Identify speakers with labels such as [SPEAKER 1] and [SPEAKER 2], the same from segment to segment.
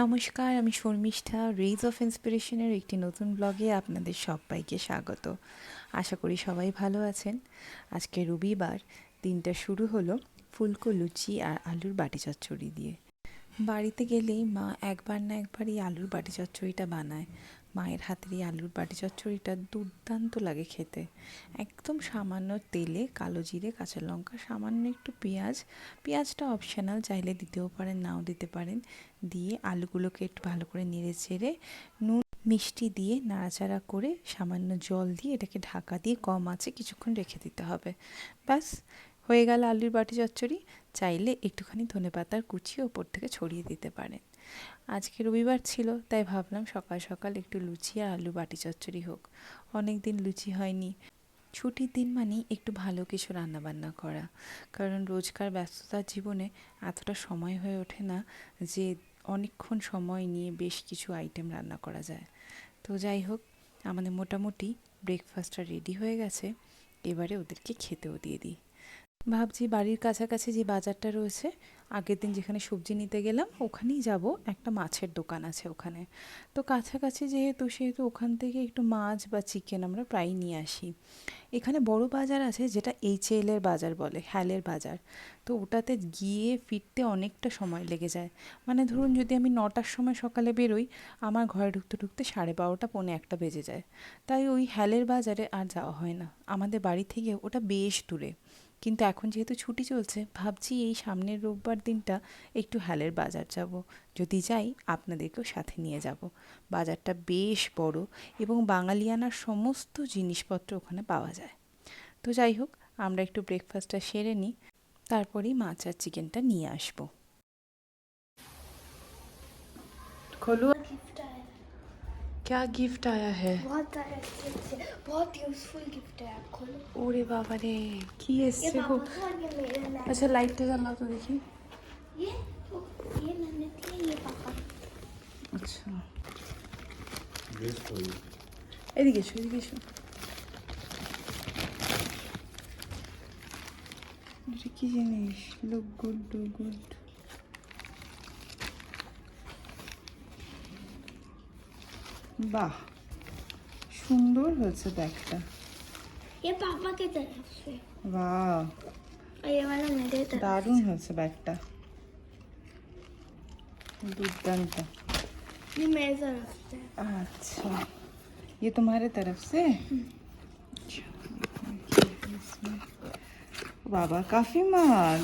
[SPEAKER 1] নমস্কার, আমি Sharmistha. Raise of ইন্সপিরেশনের একটি নতুন ব্লগে আপনাদের সবাইকে স্বাগত। আশা করি সবাই ভালো আছেন। আজকে রবিবার, দিনটা শুরু হলো ফুলকো লুচি আর আলুর বাটি চচ্চড়ি দিয়ে। বাড়িতে গেলেই মা একবার না একবার এই আলুর বাটি চচ্চড়িটা বানায়। মায়ের হাতের এই আলুর বাটি চচ্চড়িটা দুর্দান্ত লাগে খেতে। একদম সামান্য তেলে কালো জিরে, কাঁচা লঙ্কা, সামান্য একটু পেঁয়াজটা অপশনাল, চাইলে দিতেও পারেন নাও দিতে পারেন, দিয়ে আলুগুলোকে একটু ভালো করে নেড়ে চেড়ে নুন মিষ্টি দিয়ে নাড়াচাড়া করে সামান্য জল দিয়ে এটাকে ঢাকা দিয়ে কম আঁচে কিছুক্ষণ রেখে দিতে হবে। ব্যাস, হয়ে গেল আলুর বাটি চচ্চড়ি। চাইলে একটুখানি ধনেপাতার কুচি ওপর থেকে ছড়িয়ে দিতে পারেন। আজকে রবিবার ছিল, তাই ভাবলাম সকাল সকাল একটু লুচি আর আলু বাটি চচ্চড়ি হোক। অনেক দিন লুচি হয়নি। ছুটির দিন মানেই একটু ভালো কিছু রান্নাবান্না করা, কারণ রোজকার ব্যস্ততার জীবনে এতটা সময় হয়ে ওঠে না যে অনেকক্ষণ সময় নিয়ে বেশ কিছু আইটেম রান্না করা যায়। তো যাই হোক, আমাদের মোটামুটি ব্রেকফাস্টটা রেডি হয়ে গেছে। এবারে ওদেরকে খেতেও দিয়ে দিই। ভাবছি বাড়ির কাছাকাছি যে বাজারটা রয়েছে, আগের দিন যেখানে সবজি নিতে গেলাম ওখানেই যাব। একটা মাছের দোকান আছে ওখানে। তো কাছাকাছি সেহেতু ওখান থেকে একটু মাছ বা চিকেন আমরা প্রায়ই নিয়ে আসি। এখানে বড় বাজার আছে যেটা HL-এর বাজার বলে, হ্যালের বাজার। তো ওটাতে গিয়ে ফিরতে অনেকটা সময় লেগে যায়। মানে ধরুন, যদি আমি 9টার সময় সকালে বেরোই, আমার ঘরে ঢুকতে ঢুকতে 12:30 পৌনে 1টা বেজে যায়। তাই ওই হ্যালের বাজারে আর যাওয়া হয় না। আমাদের বাড়ি থেকে ওটা বেশ দূরে। কিন্তু এখন যেহেতু ছুটি চলছে, ভাবছি এই সামনের রোববার দিনটা একটু হ্যালের বাজার যাব। যদি যাই, আপনাদেরকেও সাথে নিয়ে যাব। বাজারটা বেশ বড় এবং বাঙালিয়ানার সমস্ত জিনিসপত্র ওখানে পাওয়া যায়। তো যাই হোক, আমরা একটু ব্রেকফাস্টটা সেরে নিই, তারপরেই মাছ আর চিকেনটা নিয়ে আসবো। खोलो।
[SPEAKER 2] गिफ्ट आया है।
[SPEAKER 1] क्या गिफ्ट आया है?
[SPEAKER 2] बहुत सारे अच्छे अच्छे बहुत यूजफुल गिफ्ट है। आप खोलो।
[SPEAKER 1] ওরে বাবা রে, কি
[SPEAKER 2] ये
[SPEAKER 1] এসছে গো!
[SPEAKER 2] पापा का और ये मेरे लिए।
[SPEAKER 1] আচ্ছা, লাইটটা জ্বালাও তো দেখি।
[SPEAKER 2] ये तो ये मैंने दिया, ये पापा।
[SPEAKER 1] আচ্ছা, এদিকে এসো, এদিকে এসো। এটা কি জিনিস? Look good, do good. বাহ, সুন্দর হয়েছে ব্যাগটা।
[SPEAKER 2] ये पापा की तरफ से
[SPEAKER 1] বাহ,
[SPEAKER 2] और ये वाला मेरे तरफ
[SPEAKER 1] দারুণ হয়েছে ব্যাগটা, दुर्दांत।
[SPEAKER 2] से। ये मेरे तरफ से।
[SPEAKER 1] अच्छा, ये तुम्हारे तरफ से? अच्छा, इसमें बाबा काफी मग।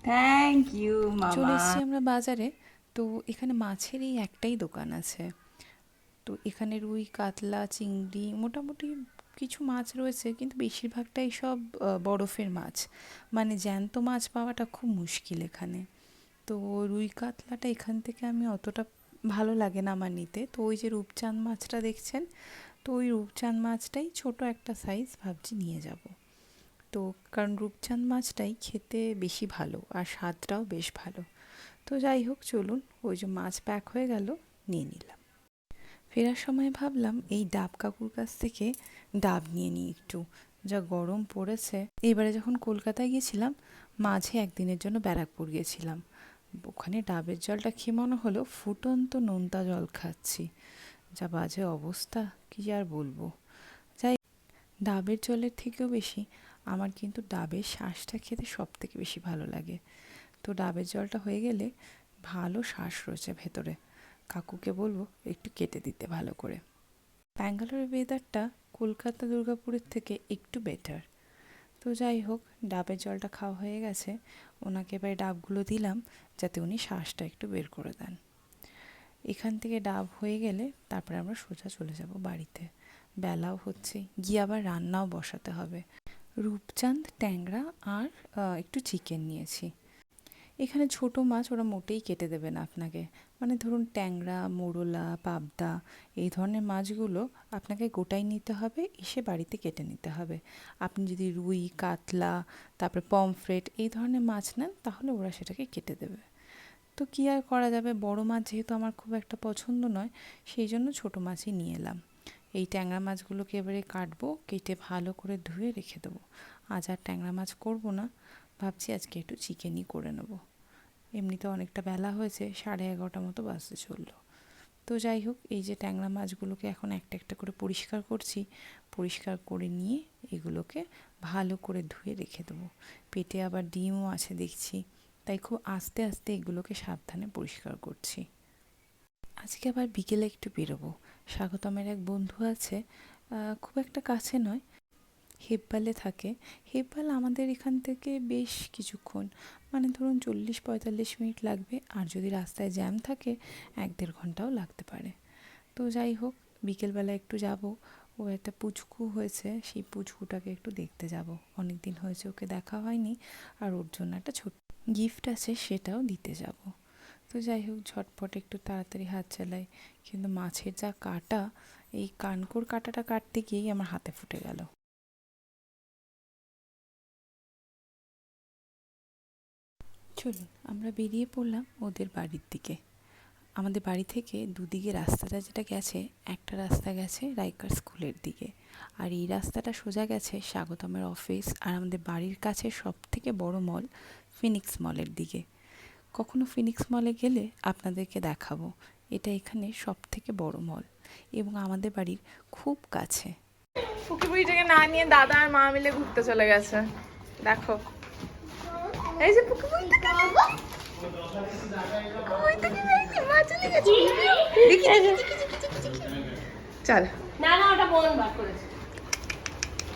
[SPEAKER 1] থ্যাংক ইউ মামা। চলে এসেছি আমরা বাজারে। তো এখানে মাছের এই একটাই দোকান আছে। তো এখানে রুই, কাতলা, চিংড়ি, মোটামুটি কিছু মাছ রয়েছে, কিন্তু বেশিরভাগটাই সব বরফের মাছ। মানে জ্যান্ত মাছ পাওয়াটা খুব মুশকিল এখানে। তো রুই কাতলাটা এখান থেকে আমি অতটা ভালো লাগে না আমার নিতে। তো ওই যে রূপচাঁদ মাছটা দেখছেন, তো ওই রূপচাঁদ মাছটাই ছোট একটা সাইজ ভাবছি নিয়ে যাব। তো কারণ রূপচাঁদ মাছটাই খেতে বেশি ভালো আর স্বাদটাও বেশ ভালো। তো যাই হোক, চলুন, ওই যে মাছ প্যাক হয়ে গেল, নিয়ে নিলাম। ফেরার সময় ভাবলাম এই ডাব কাকুর কাছ থেকে ডাব নিয়ে নিই একটু, যা গরম পড়েছে। এবারে যখন কলকাতায় গেছিলাম, মাঝে একদিনের জন্য ব্যারাকপুর গেছিলাম। ওখানে ডাবের জলটা খেয়ে মনে হলো ফুটন্ত নোনতা জল খাচ্ছি। যা বাজে অবস্থা, কি আর বলবো। যাই, ডাবের জলের থেকেও বেশি আমার কিন্তু ডাবের শাঁসটা খেতে সব থেকে বেশি ভালো লাগে। তো ডাবের জলটা হয়ে গেলে, ভালো শাঁস রয়েছে ভেতরে, কাকুকে বলবো একটু কেটে দিতে ভালো করে। ব্যাঙ্গালোরের ওয়েদারটা কলকাতা দুর্গাপুরের থেকে একটু বেটার। তো যাই হোক, ডাবের জলটা খাওয়া হয়ে গেছে। ওনাকে এবার ডাবগুলো দিলাম যাতে উনি শ্বাসটা একটু বের করে দেন। এখান থেকে ডাব হয়ে গেলে তারপরে আমরা সোজা চলে যাব বাড়িতে। বেলাও হচ্ছে, গিয়ে আবার রান্নাও বসাতে হবে। রূপচাঁদ, ট্যাংরা আর একটু চিকেন নিয়েছি। এখানে ছোট মাছ ওরা মোটেই কেটে দেবে না আপনাকে। মানে ধরুন ট্যাংরা, মোরলা, পাবদা, এই ধরনের মাছগুলো আপনাকে গোটাই নিতে হবে, এসে বাড়িতে কেটে নিতে হবে। আপনি যদি রুই, কাতলা, তারপরে পমফ্রেট এই ধরনের মাছ নেন, তাহলে ওরা সেটাকে কেটে দেবে। তো কী আর করা যাবে, বড় মাছ যেহেতু আমার খুব একটা পছন্দ নয়, সেই জন্য ছোট মাছই নিয়ে এলাম। এই ট্যাংরা মাছগুলোকে এবারে কাটবো, কেটে ভালো করে ধুয়ে রেখে দেবো। আজ আর ট্যাংরা মাছ করব না, ভাবছি আজকে একটু চিকেনই করে নেব। এমনিতে অনেকটা বেলা হয়েছে, 11:30 মতো বাজতে চললো। তো যাই হোক, এই যে ট্যাংরা মাছগুলোকে এখন একটা একটা করে পরিষ্কার করছি। পরিষ্কার করে নিয়ে এগুলোকে ভালো করে ধুয়ে রেখে দেবো। পেটে আবার ডিমও আছে দেখছি, তাই খুব আস্তে আস্তে এগুলোকে সাবধানে পরিষ্কার করছি। আজকে আবার বিকেলে একটু বেরোবো। স্বাগতমের এক বন্ধু আছে, খুব একটা কাছে নয়, হেব্বালে থাকে। হেব্বাল আমাদের এখান থেকে বেশ কিছুক্ষণ, মানে ধরুন 40-45 মিনিট লাগবে, আর যদি রাস্তায় জ্যাম থাকে 1-1.5 ঘন্টাও লাগতে পারে। তো যাই হোক, বিকেলবেলা একটু যাব। ও একটা পুচকু হয়েছে, সেই পুচকুটাকে একটু দেখতে যাব। অনেক দিন হয়েছে ওকে দেখা হয়নি, আর ওর জন্য একটা ছোট গিফট আছে, সেটাও দিতে যাব। তো যাই হোক, ঝটপট একটু তাড়াতাড়ি হাত চালাই, কিন্তু মাছের যা কাটা, এই কানকোর কাটাটা কাটতে গিয়েই আমার হাতে ফুটে গেল। চলুন আমরা বেরিয়ে পড়লাম ওদের বাড়ির দিকে। আমাদের বাড়ি থেকে দুদিকে রাস্তাটা যেটা গেছে, একটা রাস্তা গেছে রাইকার স্কুলের দিকে, আর এই রাস্তাটা সোজা গেছে স্বাগতমের অফিস আর আমাদের বাড়ির কাছে সব থেকে বড় মল ফিনিক্স মলের দিকে। কখনো ফিনিক্স মলে গেলে আপনাদেরকে দেখাবো। এটা এখানে সব থেকে বড় মল এবং আমাদের বাড়ির খুব কাছে।
[SPEAKER 3] ফুকি বুড়িটাকে না নিয়ে দাদা আর মা মিলে ঘুরতে চলে গেছে। দেখো, এই যে ফুকি বুড়িটাকে চল।
[SPEAKER 4] না না ওটা বোন বার করেছে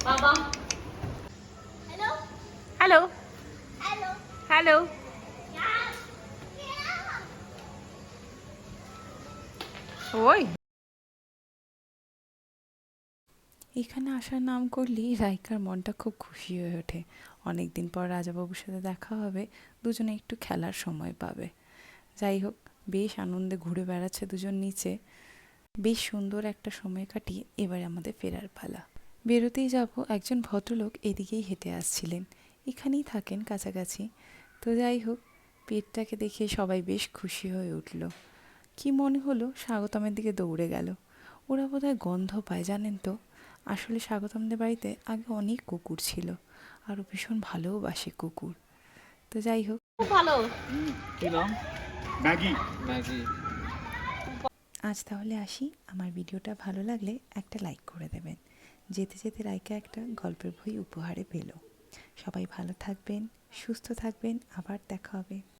[SPEAKER 4] বাবা।
[SPEAKER 2] Hello?
[SPEAKER 3] Hello
[SPEAKER 2] Hello?
[SPEAKER 3] Hello.
[SPEAKER 2] Yeah.
[SPEAKER 3] ওই
[SPEAKER 1] এখানে আসার নাম করলেই রাইকার মনটা খুব খুশি হয়ে ওঠে। অনেক দিন পর রাজাবাবুর সাথে দেখা হবে, দুজনে একটু খেলার সময় পাবে। যাই হোক, বেশ আনন্দে ঘুরে বেড়াচ্ছে দুজন নিচে। বেশ সুন্দর একটা সময় কাটিয়ে এবার আমাদের ফেরার পালা। বেরোতেই যাব, একজন ভদ্রলোক এদিকেই হেঁটে আসছিলেন, এখানেই থাকেন কাছাকাছি। তো যাই হোক, পেটটাকে দেখে সবাই বেশ খুশি হয়ে উঠল। কি মনে হলো স্বাগতমের দিকে দৌড়ে গেল। ওরা বোধহয় গন্ধ পায়, জানেন তো। আসলে স্বাগতমদের বাড়িতে আগে অনেক কুকুর ছিল, আর ও ভীষণ ভালোবাসে কুকুর। তো যাই হোক,
[SPEAKER 4] খুব ভালো।
[SPEAKER 5] কি নাম? ম্যাগি। ম্যাগি।
[SPEAKER 1] আজ তাহলে আসি। আমার ভিডিওটা ভালো লাগলে একটা লাইক করে দেবেন। যেতে যেতে রাইকা একটা গল্পের বই উপহারে পেল। সবাই ভালো থাকবেন, সুস্থ থাকবেন, আবার দেখা হবে।